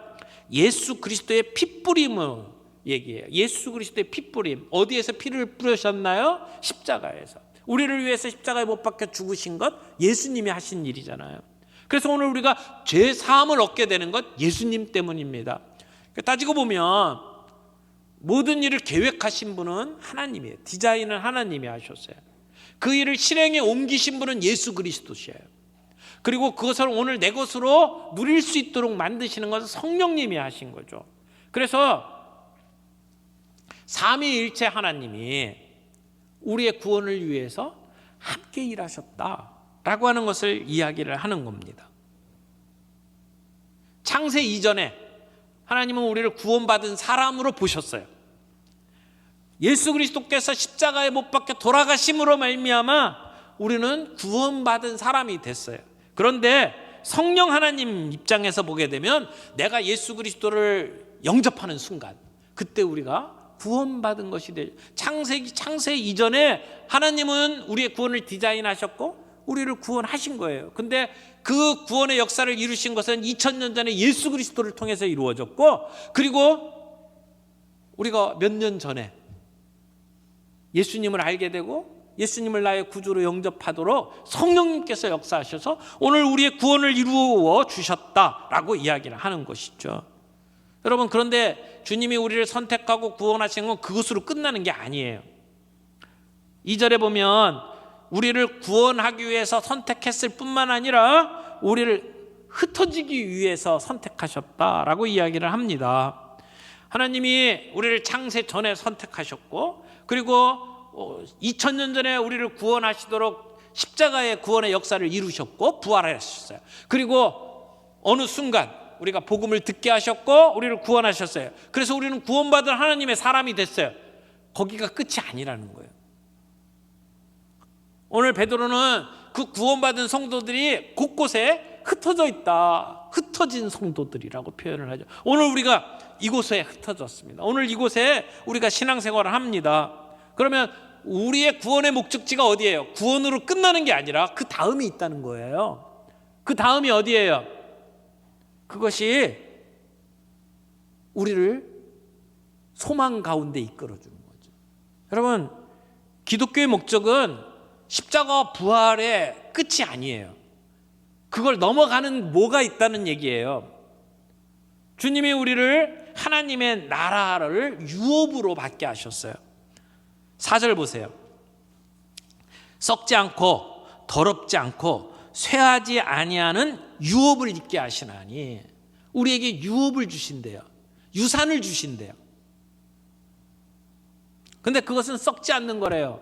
예수 그리스도의 피뿌림을 얘기해요. 예수 그리스도의 피뿌림. 어디에서 피를 뿌리셨나요? 십자가에서. 우리를 위해서 십자가에 못 박혀 죽으신 것 예수님이 하신 일이잖아요. 그래서 오늘 우리가 죄 사함을 얻게 되는 것 예수님 때문입니다. 따지고 보면 모든 일을 계획하신 분은 하나님이에요. 디자인은 하나님이 하셨어요. 그 일을 실행에 옮기신 분은 예수 그리스도시에요. 그리고 그것을 오늘 내 것으로 누릴 수 있도록 만드시는 것은 성령님이 하신 거죠. 그래서 삼위일체 하나님이 우리의 구원을 위해서 함께 일하셨다라고 하는 것을 이야기를 하는 겁니다. 창세 이전에 하나님은 우리를 구원받은 사람으로 보셨어요. 예수 그리스도께서 십자가에 못 박혀 돌아가심으로 말미암아 우리는 구원받은 사람이 됐어요. 그런데 성령 하나님 입장에서 보게 되면 내가 예수 그리스도를 영접하는 순간 그때 우리가 구원받은 것이 되죠. 창세 이전에 하나님은 우리의 구원을 디자인하셨고 우리를 구원하신 거예요. 근데 그 구원의 역사를 이루신 것은 2000년 전에 예수 그리스도를 통해서 이루어졌고 그리고 우리가 몇 년 전에 예수님을 알게 되고 예수님을 나의 구주로 영접하도록 성령님께서 역사하셔서 오늘 우리의 구원을 이루어 주셨다라고 이야기를 하는 것이죠. 여러분, 그런데 주님이 우리를 선택하고 구원하신 건 그것으로 끝나는 게 아니에요. 2절에 보면 우리를 구원하기 위해서 선택했을 뿐만 아니라 우리를 흩어지기 위해서 선택하셨다라고 이야기를 합니다. 하나님이 우리를 창세 전에 선택하셨고 그리고 2000년 전에 우리를 구원하시도록 십자가의 구원의 역사를 이루셨고 부활하셨어요. 그리고 어느 순간 우리가 복음을 듣게 하셨고 우리를 구원하셨어요. 그래서 우리는 구원받은 하나님의 사람이 됐어요. 거기가 끝이 아니라는 거예요. 오늘 베드로는 그 구원받은 성도들이 곳곳에 흩어져 있다. 흩어진 성도들이라고 표현을 하죠. 오늘 우리가 이곳에 흩어졌습니다. 오늘 이곳에 우리가 신앙생활을 합니다. 그러면 우리의 구원의 목적지가 어디예요? 구원으로 끝나는 게 아니라 그 다음이 있다는 거예요. 그 다음이 어디예요? 그것이 우리를 소망 가운데 이끌어주는 거죠. 여러분, 기독교의 목적은 십자가와 부활의 끝이 아니에요. 그걸 넘어가는 뭐가 있다는 얘기예요. 주님이 우리를 하나님의 나라를 유업으로 받게 하셨어요. 4절 보세요. 썩지 않고 더럽지 않고 쇠하지 아니하는 유업을 입게 하시나니. 우리에게 유업을 주신대요. 유산을 주신대요. 근데 그것은 썩지 않는 거래요.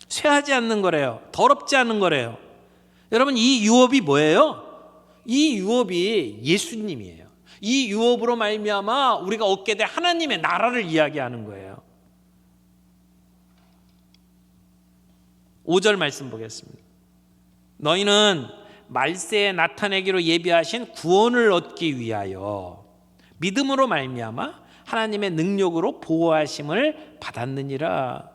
쇠하지 않는 거래요. 더럽지 않는 거래요. 여러분, 이 유업이 뭐예요? 이 유업이 예수님이에요. 이 유업으로 말미암아 우리가 얻게 될 하나님의 나라를 이야기하는 거예요. 5절 말씀 보겠습니다. 너희는 말세에 나타내기로 예비하신 구원을 얻기 위하여 믿음으로 말미암아 하나님의 능력으로 보호하심을 받았느니라.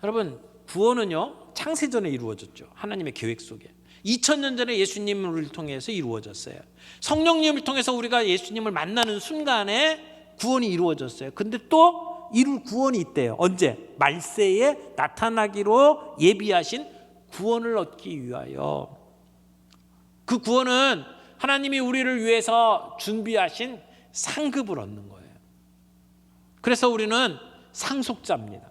여러분, 구원은요 창세전에 이루어졌죠. 하나님의 계획 속에 2000년 전에 예수님을 통해서 이루어졌어요. 성령님을 통해서 우리가 예수님을 만나는 순간에 구원이 이루어졌어요. 근데 또 이룰 구원이 있대요. 언제? 말세에 나타나기로 예비하신 구원을 얻기 위하여. 그 구원은 하나님이 우리를 위해서 준비하신 상급을 얻는 거예요. 그래서 우리는 상속자입니다.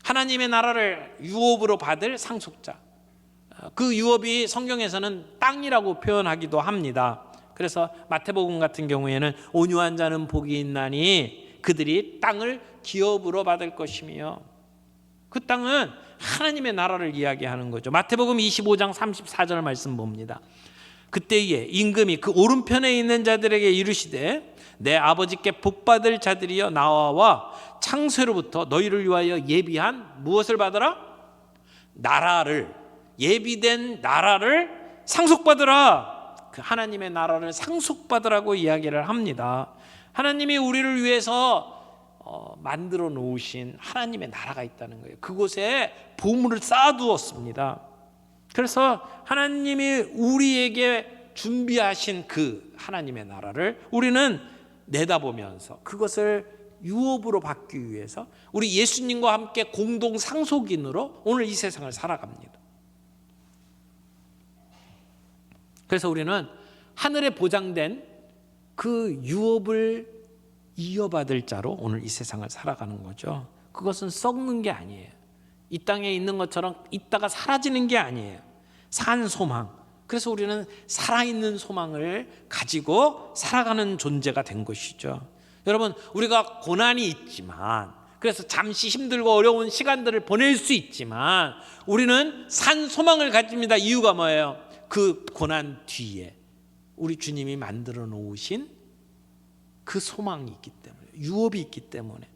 하나님의 나라를 유업으로 받을 상속자. 그 유업이 성경에서는 땅이라고 표현하기도 합니다. 그래서 마태복음 같은 경우에는 온유한 자는 복이 있나니 그들이 땅을 기업으로 받을 것이며, 그 땅은 하나님의 나라를 이야기하는 거죠. 마태복음 25장 34절 말씀 봅니다. 그때에 임금이 그 오른편에 있는 자들에게 이르시되 내 아버지께 복받을 자들이여 나와 창세로부터 너희를 위하여 예비한 무엇을 받으라? 나라를, 예비된 나라를 상속받으라. 그 하나님의 나라를 상속받으라고 이야기를 합니다. 하나님이 우리를 위해서 만들어 놓으신 하나님의 나라가 있다는 거예요. 그곳에 보물을 쌓아두었습니다. 그래서 하나님이 우리에게 준비하신 그 하나님의 나라를 우리는 내다보면서 그것을 유업으로 받기 위해서 우리 예수님과 함께 공동 상속인으로 오늘 이 세상을 살아갑니다. 그래서 우리는 하늘에 보장된 그 유업을 이어받을 자로 오늘 이 세상을 살아가는 거죠. 그것은 썩는 게 아니에요. 이 땅에 있는 것처럼 있다가 사라지는 게 아니에요. 산 소망. 그래서 우리는 살아있는 소망을 가지고 살아가는 존재가 된 것이죠. 여러분, 우리가 고난이 있지만, 그래서 잠시 힘들고 어려운 시간들을 보낼 수 있지만 우리는 산 소망을 가집니다. 이유가 뭐예요? 그 고난 뒤에 우리 주님이 만들어 놓으신 그 소망이 있기 때문에, 유업이 있기 때문에.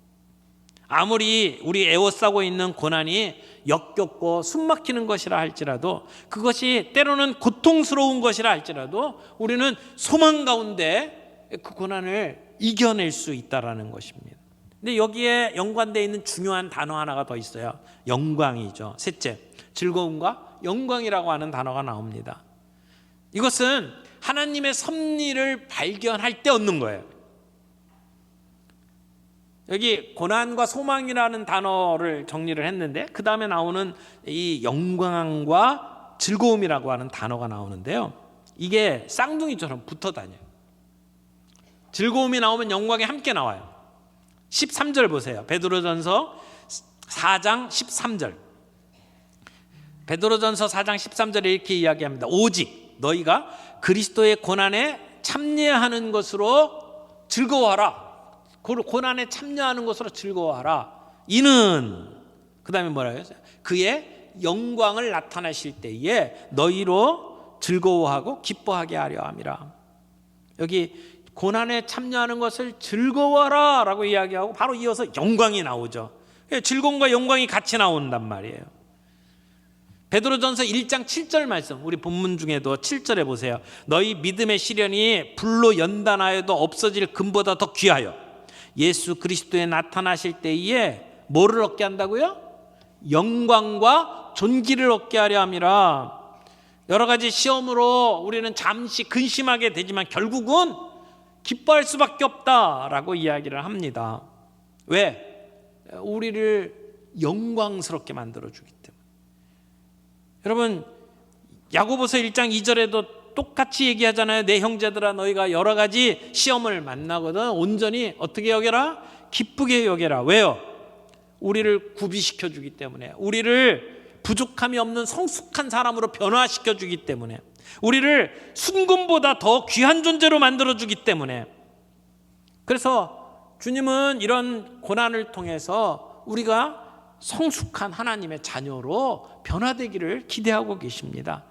아무리 우리 애워싸고 있는 고난이 역겹고 숨막히는 것이라 할지라도, 그것이 때로는 고통스러운 것이라 할지라도 우리는 소망 가운데 그 고난을 이겨낼 수 있다라는 것입니다. 근데 여기에 연관되어 있는 중요한 단어 하나가 더 있어요. 영광이죠. 셋째, 즐거움과 영광이라고 하는 단어가 나옵니다. 이것은 하나님의 섭리를 발견할 때 얻는 거예요. 여기 고난과 소망이라는 단어를 정리를 했는데 그 다음에 나오는 이 영광과 즐거움이라고 하는 단어가 나오는데요, 이게 쌍둥이처럼 붙어 다녀요. 즐거움이 나오면 영광이 함께 나와요. 13절 보세요. 베드로전서 4장 13절. 베드로전서 4장 13절에 이렇게 이야기합니다. 오직 너희가 그리스도의 고난에 참여하는 것으로 즐거워하라. 고난에 참여하는 것으로 즐거워하라. 이는, 그 다음에 뭐라고 했어요? 그의 영광을 나타내실 때에 너희로 즐거워하고 기뻐하게 하려 함이라. 여기 고난에 참여하는 것을 즐거워하라 라고 이야기하고 바로 이어서 영광이 나오죠. 즐거움과 영광이 같이 나온단 말이에요. 베드로전서 1장 7절 말씀, 우리 본문 중에도 7절에 보세요. 너희 믿음의 시련이 불로 연단하여도 없어질 금보다 더 귀하여 예수 그리스도에 나타나실 때에 뭐를 얻게 한다고요? 영광과 존귀를 얻게 하려 함이라. 여러 가지 시험으로 우리는 잠시 근심하게 되지만 결국은 기뻐할 수밖에 없다라고 이야기를 합니다. 왜? 우리를 영광스럽게 만들어주기 때문에. 여러분, 야고보서 1장 2절에도 똑같이 얘기하잖아요. 내 형제들아, 너희가 여러 가지 시험을 만나거든 온전히 어떻게 여겨라? 기쁘게 여겨라. 왜요? 우리를 구비시켜 주기 때문에, 우리를 부족함이 없는 성숙한 사람으로 변화시켜 주기 때문에, 우리를 순금보다 더 귀한 존재로 만들어 주기 때문에. 그래서 주님은 이런 고난을 통해서 우리가 성숙한 하나님의 자녀로 변화되기를 기대하고 계십니다.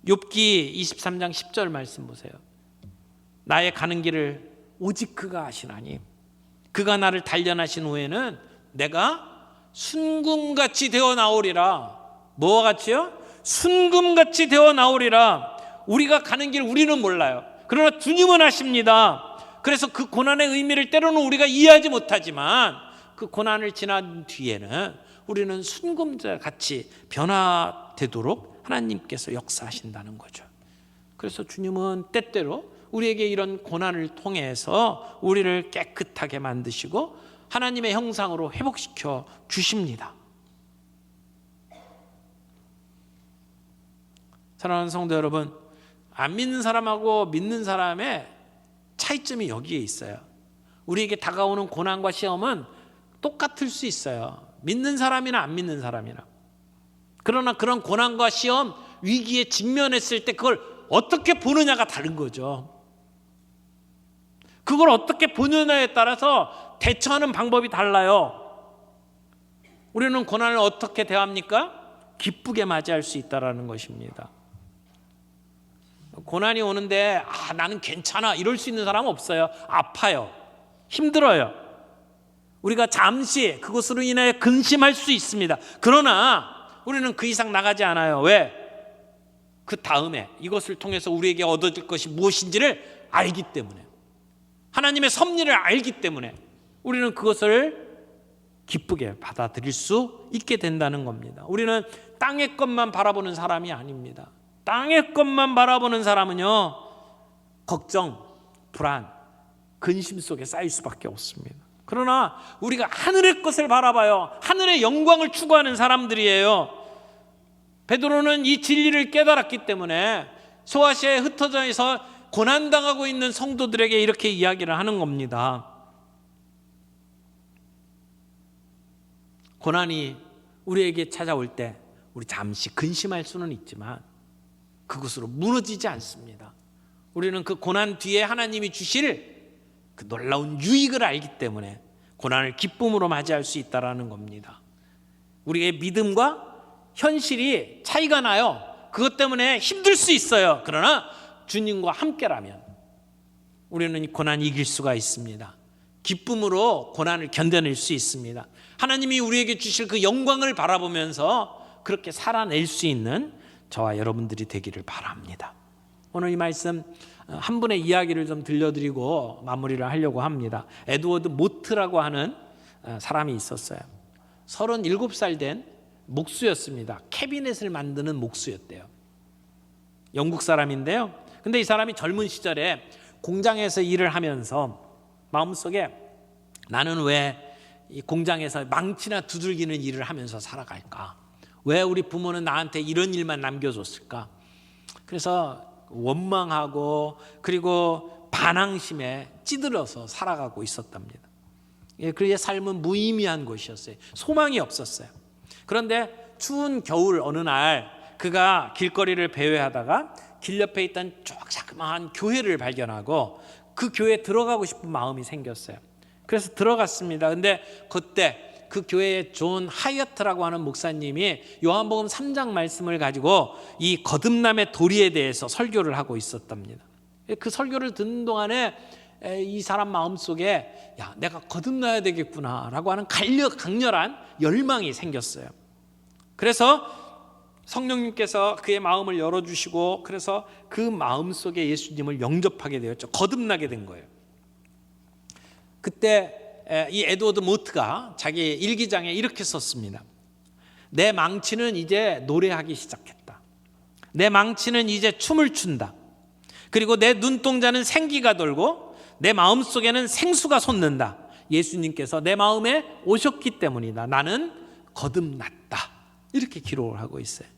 욥기 23장 10절 말씀 보세요. 나의 가는 길을 오직 그가 아시나니 그가 나를 단련하신 후에는 내가 순금같이 되어 나오리라. 뭐와 같이요? 순금같이 되어 나오리라. 우리가 가는 길 우리는 몰라요. 그러나 주님은 아십니다. 그래서 그 고난의 의미를 때로는 우리가 이해하지 못하지만 그 고난을 지난 뒤에는 우리는 순금같이 변화되도록 하나님께서 역사하신다는 거죠. 그래서 주님은 때때로 우리에게 이런 고난을 통해서 우리를 깨끗하게 만드시고 하나님의 형상으로 회복시켜 주십니다. 사랑하는 성도 여러분, 안 믿는 사람하고 믿는 사람의 차이점이 여기에 있어요. 우리에게 다가오는 고난과 시험은 똑같을 수 있어요. 믿는 사람이나 안 믿는 사람이나. 그러나 그런 고난과 시험, 위기에 직면했을 때 그걸 어떻게 보느냐가 다른 거죠. 그걸 어떻게 보느냐에 따라서 대처하는 방법이 달라요. 우리는 고난을 어떻게 대합니까? 기쁘게 맞이할 수 있다는 것입니다. 고난이 오는데 나는 괜찮아 이럴 수 있는 사람은 없어요. 아파요. 힘들어요. 우리가 잠시 그것으로 인해 근심할 수 있습니다. 그러나 우리는 그 이상 나가지 않아요. 왜? 그 다음에 이것을 통해서 우리에게 얻어질 것이 무엇인지를 알기 때문에, 하나님의 섭리를 알기 때문에 우리는 그것을 기쁘게 받아들일 수 있게 된다는 겁니다. 우리는 땅의 것만 바라보는 사람이 아닙니다. 땅의 것만 바라보는 사람은요, 걱정, 불안, 근심 속에 쌓일 수밖에 없습니다. 그러나 우리가 하늘의 것을 바라봐요. 하늘의 영광을 추구하는 사람들이에요. 베드로는 이 진리를 깨달았기 때문에 소아시아에 흩어져 있어 고난당하고 있는 성도들에게 이렇게 이야기를 하는 겁니다. 고난이 우리에게 찾아올 때 우리 잠시 근심할 수는 있지만 그것으로 무너지지 않습니다. 우리는 그 고난 뒤에 하나님이 주실 그 놀라운 유익을 알기 때문에 고난을 기쁨으로 맞이할 수 있다는 겁니다. 우리의 믿음과 현실이 차이가 나요. 그것 때문에 힘들 수 있어요. 그러나 주님과 함께라면 우리는 이 고난을 이길 수가 있습니다. 기쁨으로 고난을 견뎌낼 수 있습니다. 하나님이 우리에게 주실 그 영광을 바라보면서 그렇게 살아낼 수 있는 저와 여러분들이 되기를 바랍니다. 오늘 이 말씀 한 분의 이야기를 좀 들려드리고 마무리를 하려고 합니다. 에드워드 모트라고 하는 사람이 있었어요. 37살 된 목수였습니다. 캐비넷을 만드는 목수였대요. 영국 사람인데요. 근데 이 사람이 젊은 시절에 공장에서 일을 하면서 마음속에 나는 왜 이 공장에서 망치나 두들기는 일을 하면서 살아갈까? 왜 우리 부모는 나한테 이런 일만 남겨줬을까? 그래서 원망하고 그리고 반항심에 찌들어서 살아가고 있었답니다. 그의 삶은 무의미한 것이었어요. 소망이 없었어요. 그런데 추운 겨울 어느 날 그가 길거리를 배회하다가 길 옆에 있던 조그마한 교회를 발견하고 그 교회에 들어가고 싶은 마음이 생겼어요. 그래서 들어갔습니다. 근데 그때 그 교회의 존 하이어트라고 하는 목사님이 요한복음 3장 말씀을 가지고 이 거듭남의 도리에 대해서 설교를 하고 있었답니다. 그 설교를 듣는 동안에 이 사람 마음속에 내가 거듭나야 되겠구나라고 하는 강렬한 열망이 생겼어요. 그래서 성령님께서 그의 마음을 열어주시고 그래서 그 마음속에 예수님을 영접하게 되었죠. 거듭나게 된 거예요. 그때 이 에드워드 모트가 자기 일기장에 이렇게 썼습니다. 내 망치는 이제 노래하기 시작했다. 내 망치는 이제 춤을 춘다. 그리고 내 눈동자는 생기가 돌고 내 마음속에는 생수가 솟는다. 예수님께서 내 마음에 오셨기 때문이다. 나는 거듭났다. 이렇게 기록을 하고 있어요.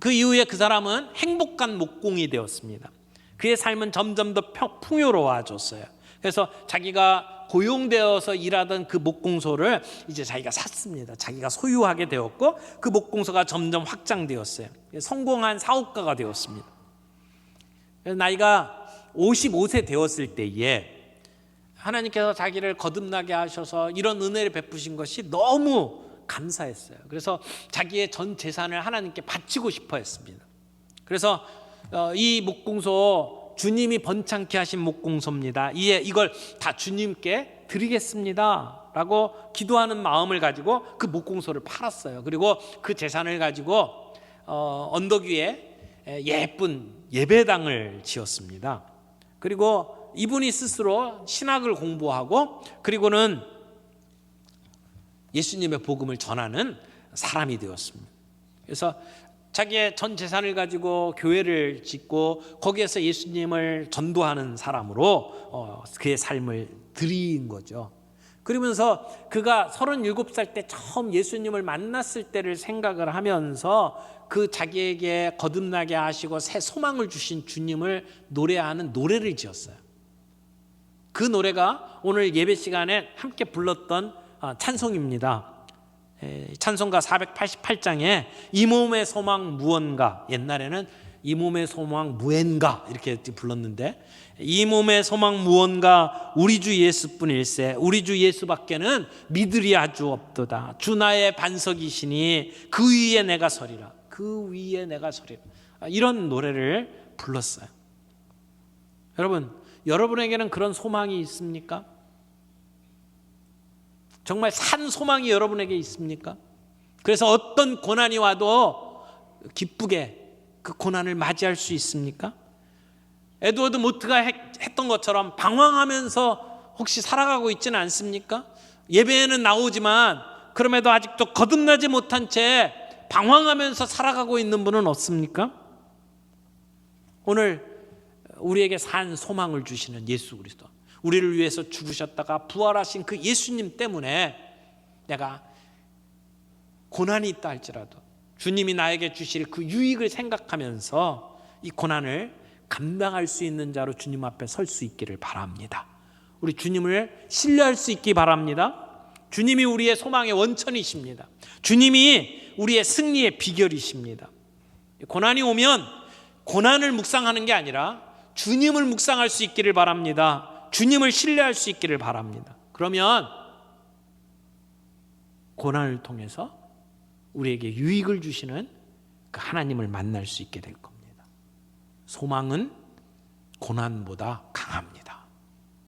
그 이후에 그 사람은 행복한 목공이 되었습니다. 그의 삶은 점점 더 풍요로워졌어요. 그래서 자기가 고용되어서 일하던 그 목공소를 이제 자기가 샀습니다. 자기가 소유하게 되었고 그 목공소가 점점 확장되었어요. 성공한 사업가가 되었습니다. 나이가 55세 되었을 때에 하나님께서 자기를 거듭나게 하셔서 이런 은혜를 베푸신 것이 너무 감사했어요. 그래서 자기의 전 재산을 하나님께 바치고 싶어 했습니다. 그래서 이 목공소 주님이 번창케 하신 목공소입니다. 이걸 다 주님께 드리겠습니다 라고 기도하는 마음을 가지고 그 목공소를 팔았어요. 그리고 그 재산을 가지고 언덕 위에 예쁜 예배당을 지었습니다. 그리고 이분이 스스로 신학을 공부하고 그리고는 예수님의 복음을 전하는 사람이 되었습니다. 그래서 자기의 전 재산을 가지고 교회를 짓고 거기에서 예수님을 전도하는 사람으로 그의 삶을 드린 거죠. 그러면서 그가 37살 때 처음 예수님을 만났을 때를 생각을 하면서 그 자기에게 거듭나게 하시고 새 소망을 주신 주님을 노래하는 노래를 지었어요. 그 노래가 오늘 예배 시간에 함께 불렀던 찬송입니다. 찬송가 488장에 이 몸의 소망 무언가, 옛날에는 이 몸의 소망 무엔가 이렇게 불렀는데, 이 몸의 소망 무언가 우리 주 예수뿐일세. 우리 주 예수밖에는 믿으리야 주 없도다. 주 나의 반석이시니 그 위에 내가 서리라. 그 위에 내가 서리라. 이런 노래를 불렀어요. 여러분, 여러분에게는 그런 소망이 있습니까? 정말 산 소망이 여러분에게 있습니까? 그래서 어떤 고난이 와도 기쁘게 그 고난을 맞이할 수 있습니까? 에드워드 모트가 했던 것처럼 방황하면서 혹시 살아가고 있지는 않습니까? 예배에는 나오지만 그럼에도 아직도 거듭나지 못한 채 방황하면서 살아가고 있는 분은 없습니까? 오늘 우리에게 산 소망을 주시는 예수 그리스도, 우리를 위해서 죽으셨다가 부활하신 그 예수님 때문에 내가 고난이 있다 할지라도 주님이 나에게 주실 그 유익을 생각하면서 이 고난을 감당할 수 있는 자로 주님 앞에 설 수 있기를 바랍니다. 우리 주님을 신뢰할 수 있기 바랍니다. 주님이 우리의 소망의 원천이십니다. 주님이 우리의 승리의 비결이십니다. 고난이 오면 고난을 묵상하는 게 아니라 주님을 묵상할 수 있기를 바랍니다. 주님을 신뢰할 수 있기를 바랍니다. 그러면 고난을 통해서 우리에게 유익을 주시는 그 하나님을 만날 수 있게 될 겁니다. 소망은 고난보다 강합니다.